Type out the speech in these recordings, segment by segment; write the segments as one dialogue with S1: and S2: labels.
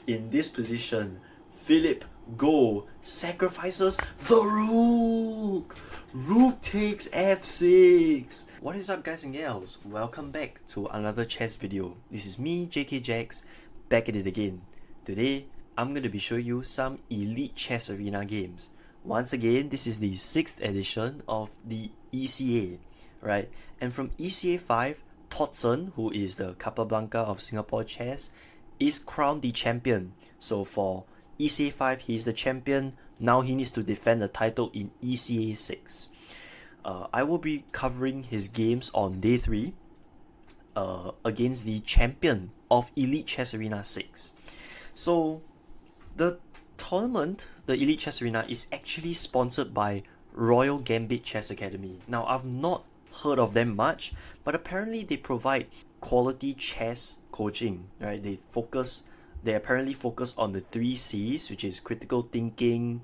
S1: In this position, Phillip go sacrifices the rook. Rook takes f6. What is up, guys and gals? Welcome back to another chess video. This is me, JK Jax, back at it again. Today, I'm going to be showing you some Elite Chess Arena games. Once again, this is the 6th edition of the ECA, right? And from ECA 5, Totson, who is the Capablanca of Singapore chess, is crowned the champion. So for ECA 5, he's the champion. Now he needs to defend the title in ECA 6. I will be covering his games on day 3 against the champion of Elite Chess Arena 6. So the tournament, the Elite Chess Arena, is actually sponsored by Royal Gambit Chess Academy. Now, I've not heard of them much, but apparently they provide quality chess coaching, right? They apparently focus on the 3 C's, which is critical thinking,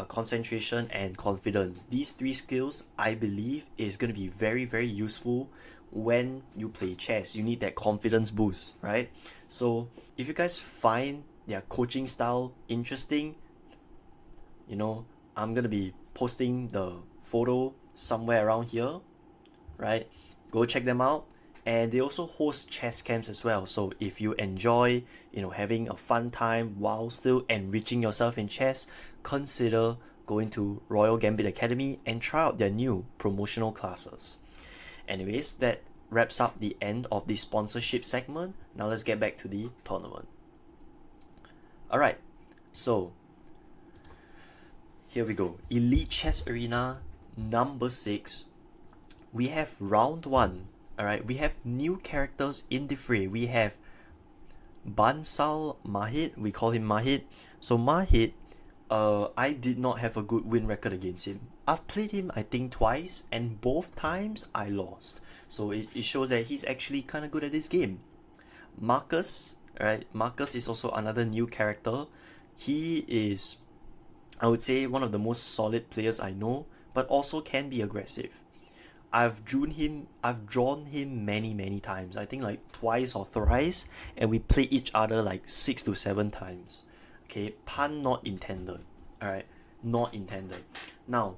S1: concentration, and confidence. These 3 skills, I believe, is going to be very, very useful when you play chess. You need that confidence boost, right? So if you guys find their coaching style interesting, I'm going to be posting the photo somewhere around here, right? Go check them out. And they also host chess camps as well. So if you enjoy, having a fun time while still enriching yourself in chess, consider going to Royal Gambit Academy and try out their new promotional classes. Anyways, that wraps up the end of the sponsorship segment. Now let's get back to the tournament. Alright, so here we go. Elite Chess Arena number 6. We have round 1. Alright, we have new characters in the fray. We have Bansal Mahid. We call him Mahid. So Mahid, I did not have a good win record against him. I've played him, I think, twice, and both times I lost. So it shows that he's actually kind of good at this game. Marcus, right? Marcus is also another new character. He is, I would say, one of the most solid players I know, but also can be aggressive. I've drawn him many times. I think like twice or thrice, and we play each other like 6 to 7 times. Okay, pun not intended. Alright, not intended. Now,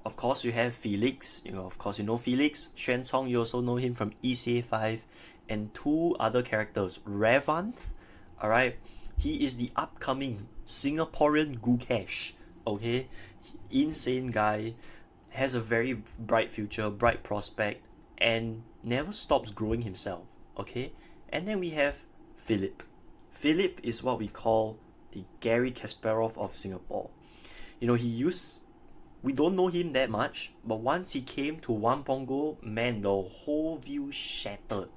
S1: of course, you have Felix. Of course, you know Felix. Xuan Cong, you also know him from ECA 5. And 2 other characters. Revanth, alright, he is the upcoming Singaporean Gukesh. Okay, insane guy. Has a very bright future, bright prospect, and never stops growing himself, okay? And then we have Phillip. Phillip is what we call the Garry Kasparov of Singapore. We don't know him that much, but once he came to One Pongo, man, the whole view shattered.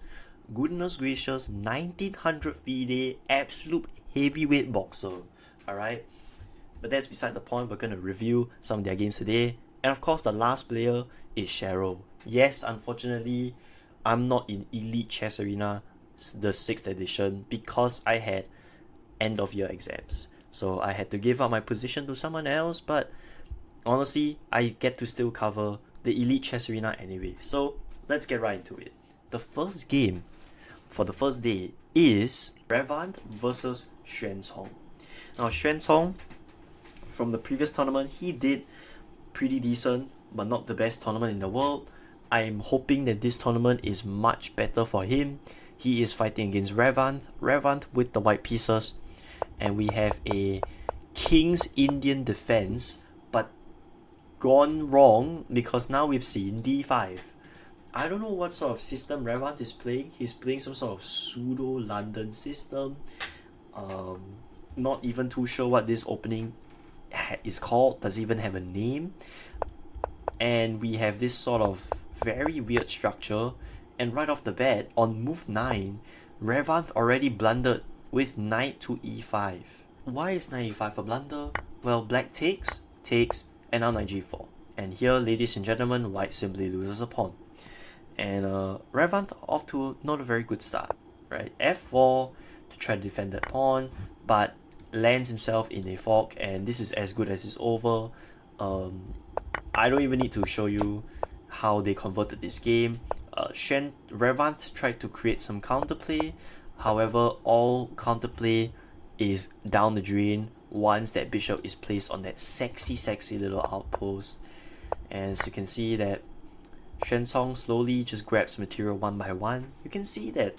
S1: Goodness gracious, 1900 FIDE, absolute heavyweight boxer, alright? But that's beside the point. We're going to review some of their games today. And of course, the last player is Cheryl. Yes, unfortunately, I'm not in Elite Chess Arena, the 6th edition, because I had end of year exams. So I had to give up my position to someone else, but honestly, I get to still cover the Elite Chess Arena anyway. So let's get right into it. The first game for the first day is Revanth versus Xuan Cong. Now, Xuan Cong, from the previous tournament, he did pretty decent, but not the best tournament in the world. I'm hoping that this tournament is much better for him. He is fighting against Revanth with the white pieces, and we have a King's Indian defense, but gone wrong because now we've seen d5. I don't know what sort of system Revanth is playing. He's playing some sort of pseudo London system. Not even too sure what this opening is called. Does it even have a name? And we have this sort of very weird structure, and right off the bat on move 9, Revanth already blundered with knight to e5. Why is knight e5 a blunder? Well, black takes, and now knight g4. And here, ladies and gentlemen, white simply loses a pawn. And Revanth off to not a very good start, right? f4 to try to defend that pawn, but lands himself in a fork, and this is as good as it's over. I don't even need to show you how they converted this game. Revanth tried to create some counterplay. However, all counterplay is down the drain once that bishop is placed on that sexy little outpost. As you can see that Xuanzong slowly just grabs material one by one. You can see that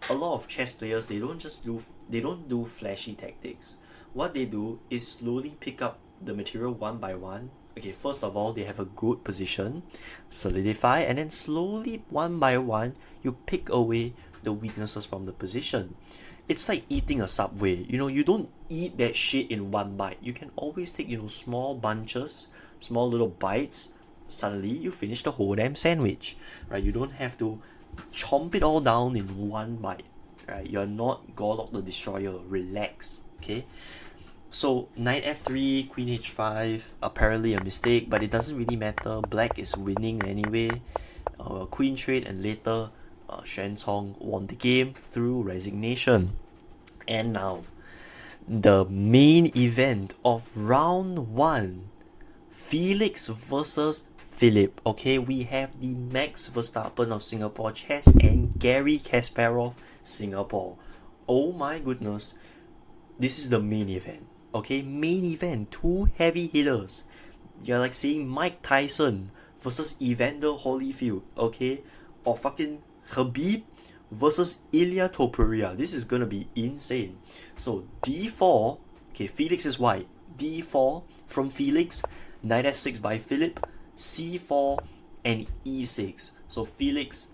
S1: a lot of chess players, they don't do flashy tactics. What they do is slowly pick up the material one by one. Okay, first of all, they have a good position, solidify, and then slowly one by one you pick away the weaknesses from the position. It's like eating a Subway. You don't eat that shit in one bite. You can always take, small bunches, small little bites. Suddenly you finish the whole damn sandwich, right? You don't have to chomp it all down in one bite, right? You're not Gorlock the Destroyer. Relax, okay? So knight f3, queen h5, apparently a mistake, but it doesn't really matter. Black is winning anyway. Queen trade, and later Xuanzong won the game through resignation. And now, the main event of round 1, Felix versus Phillip. Okay, we have the Max Verstappen of Singapore chess and Garry Kasparov, Singapore. Oh my goodness, this is the main event. Okay, main event, 2 heavy hitters. You're like seeing Mike Tyson versus Evander Holyfield, okay? Or fucking Khabib versus Ilia Topuria. This is gonna be insane. So d4, okay, Felix is white. d4 from Felix, knight f6 by Phillip, c4 and e6. So Felix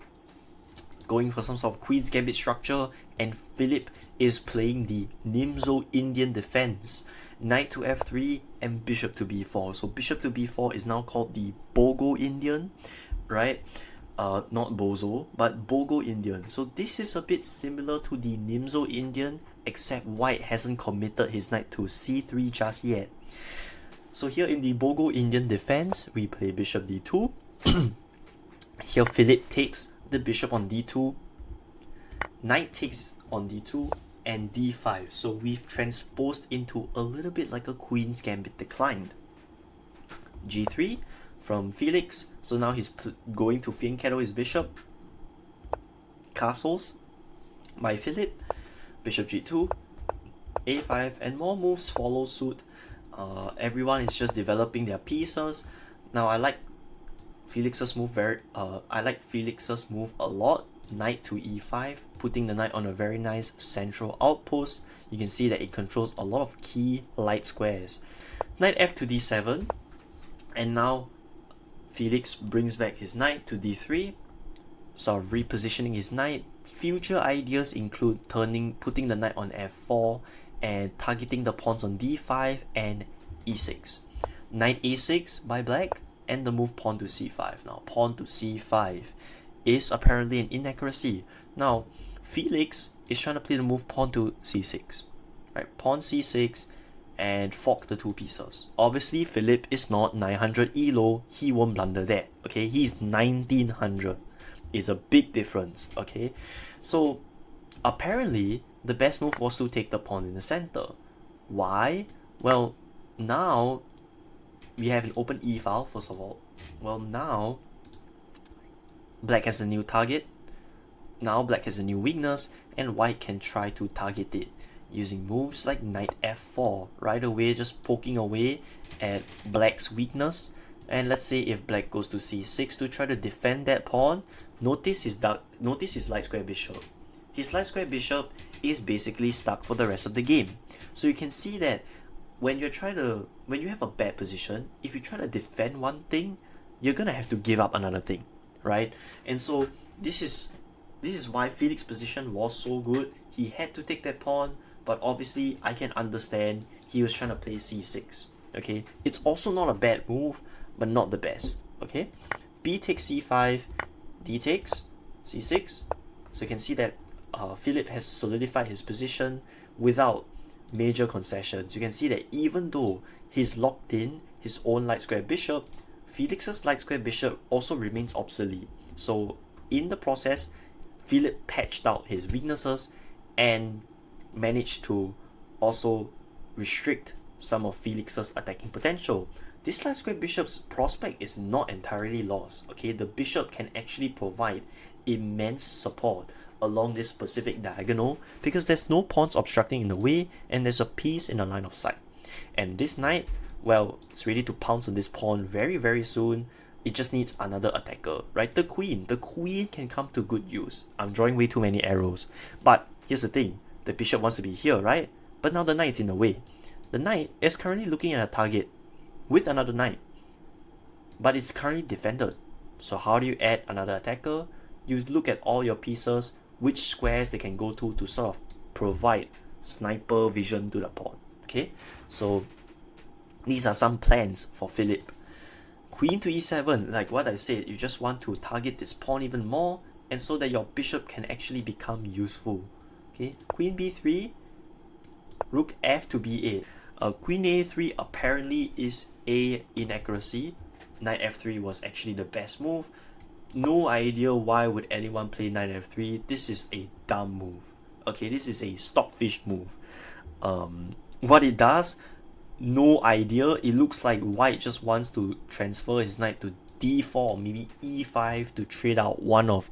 S1: going for some sort of Queen's Gambit structure, and Phillip is playing the Nimzo Indian defense. Knight to f3 and bishop to b4. So bishop to b4 is now called the Bogo Indian, right? Not Bozo, but Bogo Indian. So this is a bit similar to the Nimzo Indian, except white hasn't committed his knight to c3 just yet. So here in the Bogo Indian defense, we play bishop d2. Here Phillip takes the bishop on d2, knight takes on d2, and d5. So we've transposed into a little bit like a Queen's Gambit declined. g3 from Felix. So now he's going to fianchetto his bishop. Castles by Phillip. Bishop g2, a5, and more moves follow suit. Everyone is just developing their pieces. Now I like Felix's move a lot. Knight to e5, putting the knight on a very nice central outpost. You can see that it controls a lot of key light squares. Knight f to d7, and now Felix brings back his knight to d3, sort of repositioning his knight. Future ideas include putting the knight on f4 and targeting the pawns on d5 and e6. Knight a6 by black, and the move pawn to c5. Now pawn to c5 is apparently an inaccuracy. Now Felix is trying to play the move pawn to c6, right? Pawn c6 and fork the 2 pieces. Obviously Phillip is not 900 elo, he won't blunder that, okay? He's 1900. It's a big difference, okay? So apparently the best move was to take the pawn in the center. Why? Well, now we have an open e file, first of all. Well, now black has a new target. Now black has a new weakness, and white can try to target it using moves like knight f4, right away just poking away at black's weakness. And let's say if black goes to c6 to try to defend that pawn, notice his light square bishop. His light square bishop is basically stuck for the rest of the game. So you can see that when you have a bad position, if you try to defend one thing, you're gonna have to give up another thing, right? And so this is why Felix's position was so good. He had to take that pawn, but obviously I can understand he was trying to play c6. Okay, it's also not a bad move, but not the best. Okay, b takes c5, d takes c6. So you can see that Phillip has solidified his position without major concessions. You can see that even though he's locked in his own light square bishop, Felix's light square bishop also remains obsolete. So in the process, Phillip patched out his weaknesses and managed to also restrict some of Felix's attacking potential. This light square bishop's prospect is not entirely lost. Okay, the bishop can actually provide immense support along this specific diagonal because there's no pawns obstructing in the way and there's a piece in the line of sight. And this knight, well, it's ready to pounce on this pawn very soon. It just needs another attacker, right? The queen can come to good use. I'm drawing way too many arrows, but here's the thing, the bishop wants to be here, right? But now the knight's in the way. The knight is currently looking at a target with another knight, but it's currently defended. So how do you add another attacker? You look at all your pieces, which squares they can go to sort of provide sniper vision to the pawn. Okay, so these are some plans for Philip. Queen to e7, like what I said, you just want to target this pawn even more, and so that your bishop can actually become useful. Okay, queen b3, rook f to b8. Queen a3 apparently is a inaccuracy. Knight f3 was actually the best move. No idea why would anyone play knight f3. This is a dumb move. Okay, this is a stockfish move. What it does, no idea. It looks like white just wants to transfer his knight to d4 or maybe e5 to trade out one of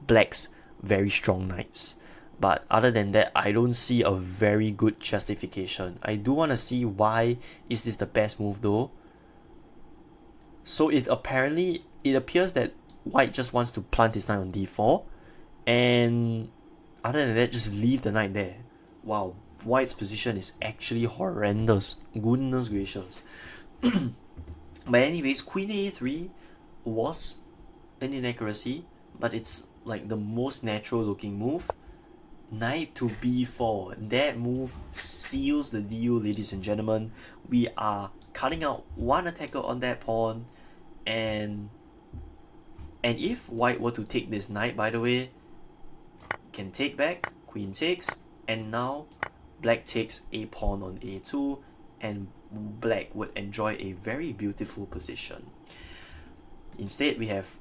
S1: black's very strong knights. But other than that, I don't see a very good justification. I do want to see why is this the best move though. So it appears that white just wants to plant his knight on d4, and other than that, just leave the knight there. Wow, white's position is actually horrendous. Goodness gracious. But anyways, queen a3 was an inaccuracy, but it's like the most natural looking move. Knight to b4, that move seals the deal, ladies and gentlemen. We are cutting out one attacker on that pawn, and if white were to take this knight, by the way, can take back, queen takes, and now black takes a pawn on a2, and black would enjoy a very beautiful position. Instead, we have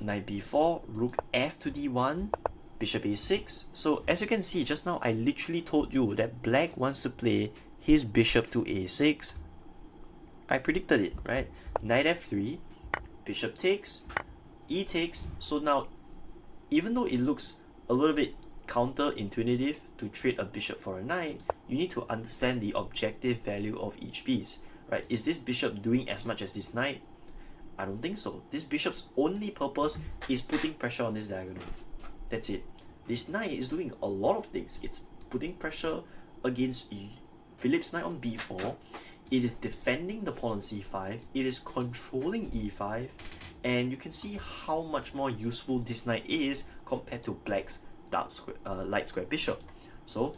S1: knight b4, rook f to d1, bishop a6. So as you can see, just now I literally told you that black wants to play his bishop to a6. I predicted it, right? Knight f3, bishop takes, e takes. So now, even though it looks a little bit counterintuitive to trade a bishop for a knight, you need to understand the objective value of each piece, right? Is this bishop doing as much as this knight? I don't think so. This bishop's only purpose is putting pressure on this diagonal. That's it. This knight is doing a lot of things. It's putting pressure against Philip's knight on b4. It is defending the pawn on c5. It is controlling e5. And you can see how much more useful this knight is compared to black's light square bishop. So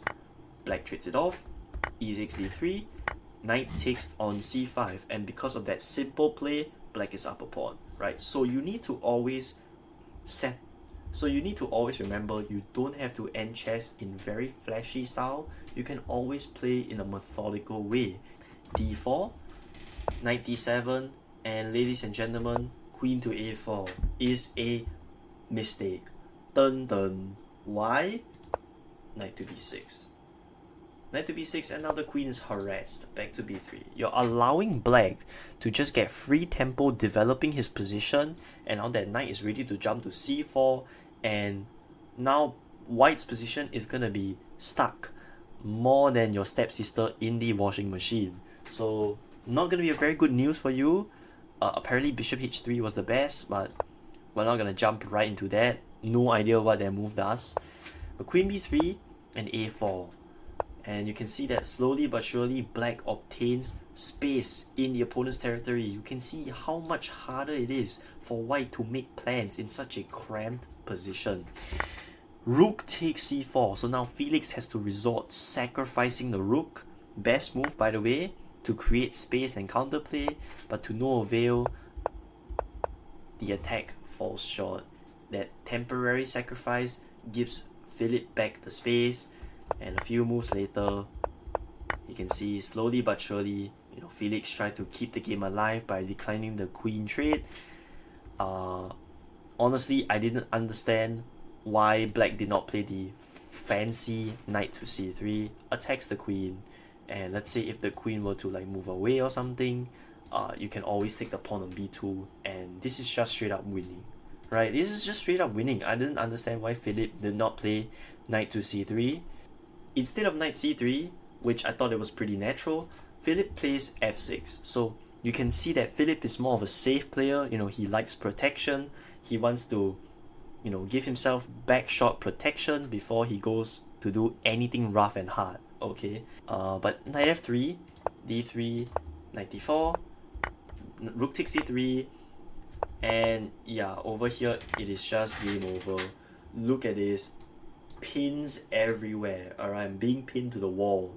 S1: black trades it off. e6, d3. Knight takes on c5. And because of that simple play, black is up a pawn, right? So you need to always remember, you don't have to end chess in very flashy style. You can always play in a methodical way. d4, knight d7, and ladies and gentlemen, queen to a4 is a mistake. Dun dun. Why? Knight to b6. Knight to b6, and now the queen is harassed. Back to b3. You're allowing black to just get free tempo developing his position, and now that knight is ready to jump to c4, and now white's position is gonna be stuck more than your stepsister in the washing machine. So not gonna be a very good news for you. Apparently bishop h3 was the best, but we're not gonna jump right into that. No idea what that move does. But queen b3 and a4. And you can see that slowly but surely black obtains space in the opponent's territory. You can see how much harder it is for white to make plans in such a cramped position. Rook takes c4. So now Felix has to resort sacrificing the rook. Best move, by the way, to create space and counterplay, but to no avail. The attack falls short. That temporary sacrifice gives Philip back the space. And a few moves later, you can see slowly but surely, Felix tried to keep the game alive by declining the queen trade. Honestly, I didn't understand why black did not play the fancy knight to c3, attacks the queen, and let's say if the queen were to move away or something, you can always take the pawn on b2, and this is just straight up winning. right? This is just straight up winning. I didn't understand why Philip did not play knight to c3. Instead of knight c3, which I thought it was pretty natural, Philip plays f6. So you can see that Philip is more of a safe player. You know, he likes protection. He wants to, you know, give himself back shot protection before he goes to do anything rough and hard. Okay. But knight f3, d3, knight d4, rook takes c3, and yeah, over here it is just game over. Look at this. Pins everywhere. Alright, I'm being pinned to the wall.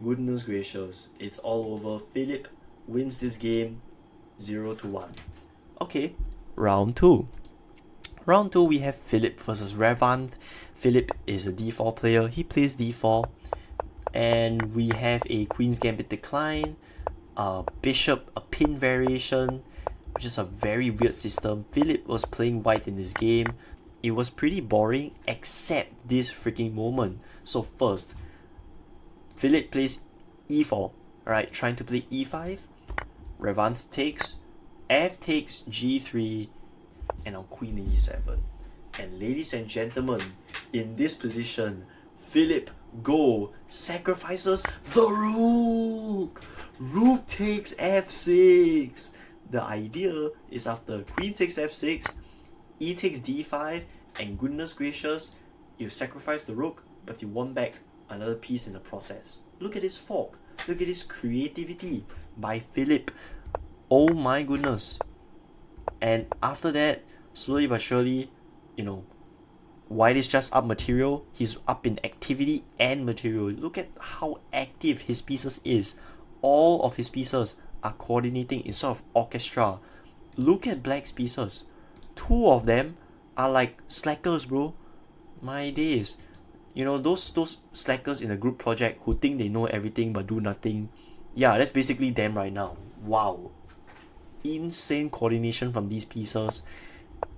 S1: Goodness gracious. It's all over. Philip wins this game 0-1. Okay, round 2. Round 2 we have Philip versus Revanth. Philip is a d4 player. He plays d4. And we have a Queen's Gambit decline, Bishop, a pin variation, which is a very weird system. Philip was playing white in this game. It was pretty boring except this freaking moment. So first, Philip plays e4, right? Trying to play e5. Revanth takes, f takes g3, and now queen e7. And ladies and gentlemen, in this position, Philip sacrifices the rook. Rook takes f6. The idea is after queen takes f6, e takes d5, and goodness gracious, you've sacrificed the rook, but you won back another piece in the process. Look at this fork. Look at this creativity by Philip. Oh my goodness. And after that, slowly but surely, you know, white is just up material. He's up in activity and material. Look at how active his pieces is. All of his pieces are coordinating in sort of orchestra. Look at black's pieces. 2 of them are like slackers, bro. My days. You know, those slackers in a group project who think they know everything but do nothing. Yeah, that's basically them right now. Wow. Insane coordination from these pieces.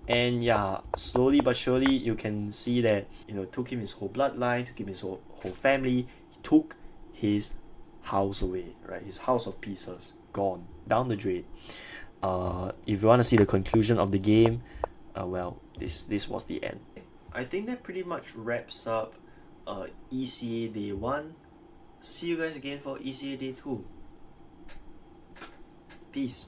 S1: And yeah, slowly but surely you can see that, you know, it took him his whole bloodline, took him his whole family, he took his house away, right? His house of pieces, gone, down the drain. If you want to see the conclusion of the game, well, this was the end. I think that pretty much wraps up ECA Day 1. See you guys again for ECA Day 2. Peace.